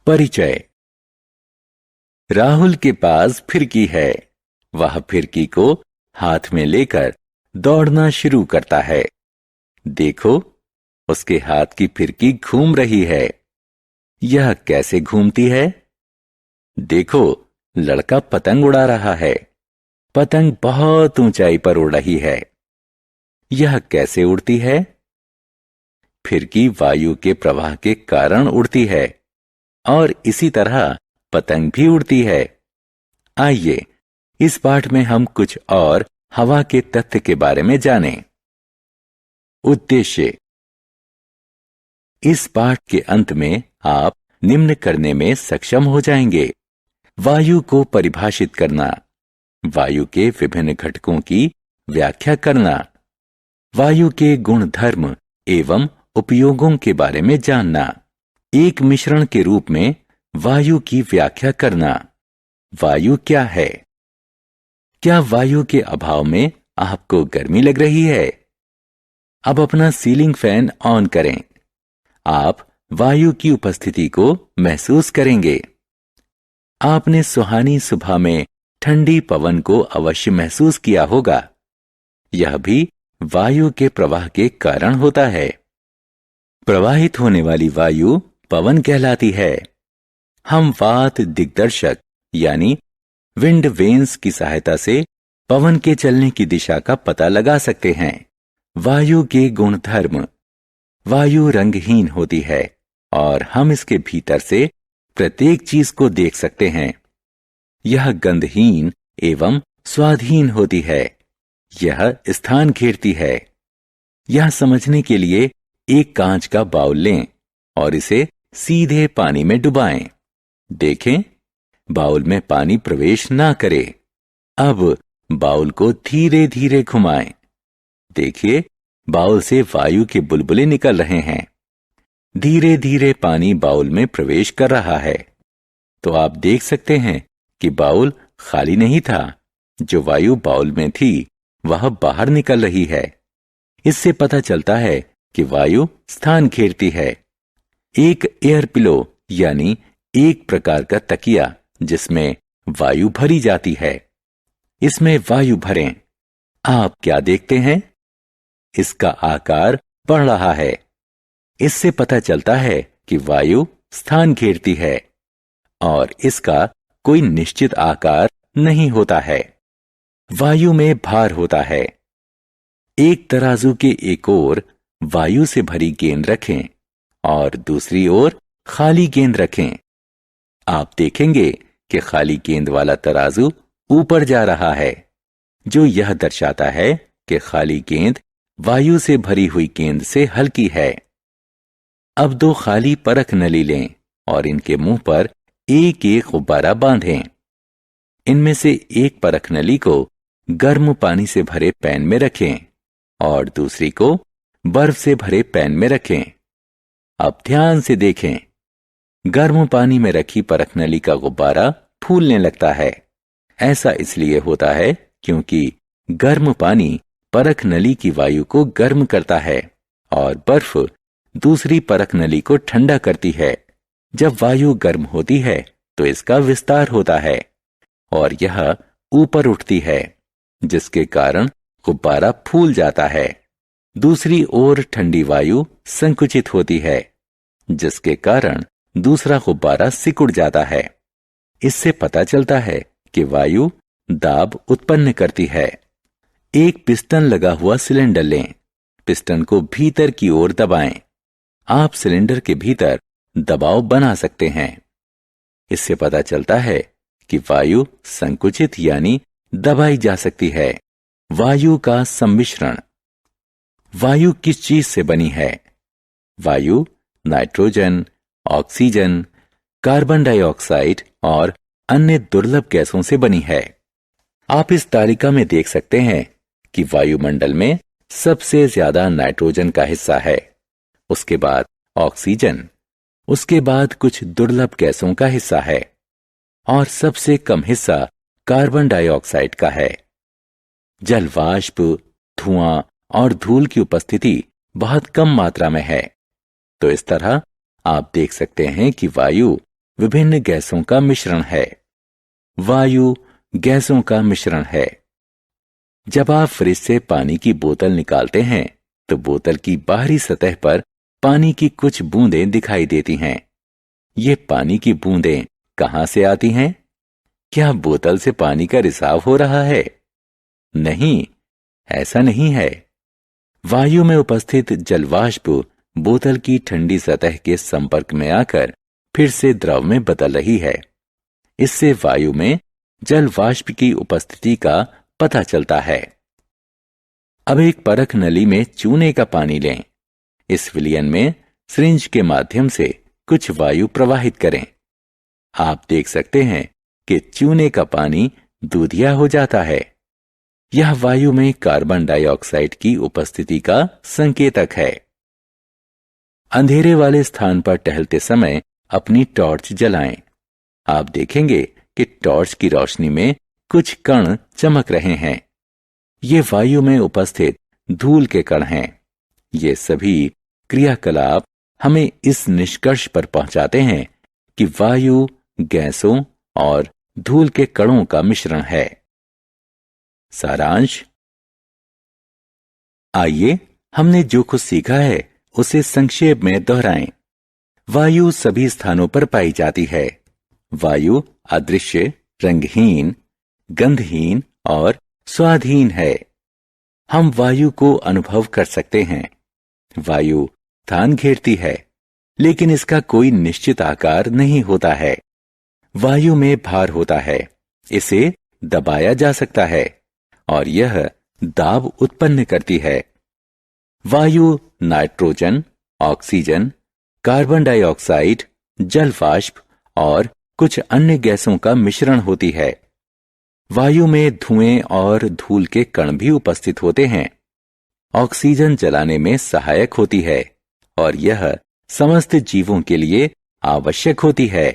परिचय। राहुल के पास फिरकी है। वह फिरकी को हाथ में लेकर दौड़ना शुरू करता है। देखो, उसके हाथ की फिरकी घूम रही है। यह कैसे घूमती है? देखो, लड़का पतंग उड़ा रहा है। पतंग बहुत ऊंचाई पर उड़ रही है। यह कैसे उड़ती है? फिरकी वायु के प्रवाह के कारण उड़ती है और इसी तरह पतंग भी उड़ती है। आइए, इस पाठ में हम कुछ और हवा के तथ्य के बारे में जानें। उद्देश्य। इस पाठ के अंत में आप निम्न करने में सक्षम हो जाएंगे: वायु को परिभाषित करना, वायु के विभिन्न घटकों की व्याख्या करना, वायु के गुण धर्म एवं उपयोगों के बारे में जानना, एक मिश्रण के रूप में वायु की व्याख्या करना। वायु क्या है? क्या वायु के अभाव में आपको गर्मी लग रही है? अब अपना सीलिंग फैन ऑन करें। आप वायु की उपस्थिति को महसूस करेंगे। आपने सुहानी सुबह में ठंडी पवन को अवश्य महसूस किया होगा। यह भी वायु के प्रवाह के कारण होता है। प्रवाहित होने वाली वायु पवन कहलाती है। हम वात दिग्दर्शक यानी विंड वेन्स की सहायता से पवन के चलने की दिशा का पता लगा सकते हैं। वायु के गुण धर्म। वायु रंगहीन होती है और हम इसके भीतर से प्रत्येक चीज को देख सकते हैं। यह गंधहीन एवं स्वादहीन होती है। यह स्थान घेरती है। यह समझने के लिए एक कांच का बाउल लें और इसे सीधे पानी में डुबाएं। देखें, बाउल में पानी प्रवेश ना करे। अब बाउल को धीरे धीरे घुमाएं। देखिए, बाउल से वायु के बुलबुले निकल रहे हैं। धीरे धीरे पानी बाउल में प्रवेश कर रहा है। तो आप देख सकते हैं कि बाउल खाली नहीं था। जो वायु बाउल में थी वह बाहर निकल रही है। इससे पता चलता है कि वायु स्थान घेरती है। एक एयर पिलो यानी एक प्रकार का तकिया जिसमें वायु भरी जाती है। इसमें वायु भरें। आप क्या देखते हैं? इसका आकार बढ़ रहा है। इससे पता चलता है कि वायु स्थान घेरती है और इसका कोई निश्चित आकार नहीं होता है। वायु में भार होता है। एक तराजू के एक ओर वायु से भरी गेंद रखें और दूसरी ओर खाली गेंद रखें। आप देखेंगे कि खाली गेंद वाला तराजू ऊपर जा रहा है, जो यह दर्शाता है कि खाली गेंद वायु से भरी हुई गेंद से हल्की है। अब दो खाली परख नली लें और इनके मुंह पर एक एक गुब्बारा बांधें। इनमें से एक परख नली को गर्म पानी से भरे पैन में रखें और दूसरी को बर्फ से भरे पैन में रखें। अब ध्यान से देखें। गर्म पानी में रखी परख नली का गुब्बारा फूलने लगता है। ऐसा इसलिए होता है क्योंकि गर्म पानी परख नली की वायु को गर्म करता है और बर्फ दूसरी परख नली को ठंडा करती है। जब वायु गर्म होती है तो इसका विस्तार होता है और यह ऊपर उठती है, जिसके कारण गुब्बारा फूल जाता है। दूसरी ओर ठंडी वायु संकुचित होती है, जिसके कारण दूसरा गुब्बारा सिकुड़ जाता है। इससे पता चलता है कि वायु दाब उत्पन्न करती है। एक पिस्टन लगा हुआ सिलेंडर लें। पिस्टन को भीतर की ओर दबाएं। आप सिलेंडर के भीतर दबाव बना सकते हैं। इससे पता चलता है कि वायु संकुचित यानी दबाई जा सकती है। वायु का सम्मिश्रण। वायु किस चीज से बनी है? वायु नाइट्रोजन, ऑक्सीजन, कार्बन डाइऑक्साइड और अन्य दुर्लभ गैसों से बनी है। आप इस तालिका में देख सकते हैं कि वायुमंडल में सबसे ज्यादा नाइट्रोजन का हिस्सा है, उसके बाद ऑक्सीजन, उसके बाद कुछ दुर्लभ गैसों का हिस्सा है और सबसे कम हिस्सा कार्बन डाइऑक्साइड का है। जलवाष्प, धुआं और धूल की उपस्थिति बहुत कम मात्रा में है। तो इस तरह आप देख सकते हैं कि वायु विभिन्न गैसों का मिश्रण है। वायु गैसों का मिश्रण है। जब आप फ्रिज से पानी की बोतल निकालते हैं तो बोतल की बाहरी सतह पर पानी की कुछ बूंदें दिखाई देती हैं। ये पानी की बूंदें कहां से आती हैं? क्या बोतल से पानी का रिसाव हो रहा है? नहीं, ऐसा नहीं है। वायु में उपस्थित जलवाष्प बोतल की ठंडी सतह के संपर्क में आकर फिर से द्रव में बदल रही है। इससे वायु में जल वाष्प की उपस्थिति का पता चलता है। अब एक परख नली में चूने का पानी लें। इस विलयन में सिरिंज के माध्यम से कुछ वायु प्रवाहित करें। आप देख सकते हैं कि चूने का पानी दूधिया हो जाता है। यह वायु में कार्बन डाइऑक्साइड की उपस्थिति का संकेतक है। अंधेरे वाले स्थान पर टहलते समय अपनी टॉर्च जलाएं। आप देखेंगे कि टॉर्च की रोशनी में कुछ कण चमक रहे हैं। ये वायु में उपस्थित धूल के कण हैं। ये सभी क्रियाकलाप हमें इस निष्कर्ष पर पहुंचाते हैं कि वायु गैसों और धूल के कणों का मिश्रण है। सारांश। आइए हमने जो कुछ सीखा है उसे संक्षेप में दोहराएं। वायु सभी स्थानों पर पाई जाती है। वायु अदृश्य, रंगहीन, गंधहीन और स्वादहीन है। हम वायु को अनुभव कर सकते हैं। वायु स्थान घेरती है, लेकिन इसका कोई निश्चित आकार नहीं होता है। वायु में भार होता है, इसे दबाया जा सकता है और यह दाब उत्पन्न करती है। वायु नाइट्रोजन, ऑक्सीजन, कार्बन डाइऑक्साइड, जल वाष्प और कुछ अन्य गैसों का मिश्रण होती है। वायु में धुएं और धूल के कण भी उपस्थित होते हैं। ऑक्सीजन जलाने में सहायक होती है और यह समस्त जीवों के लिए आवश्यक होती है।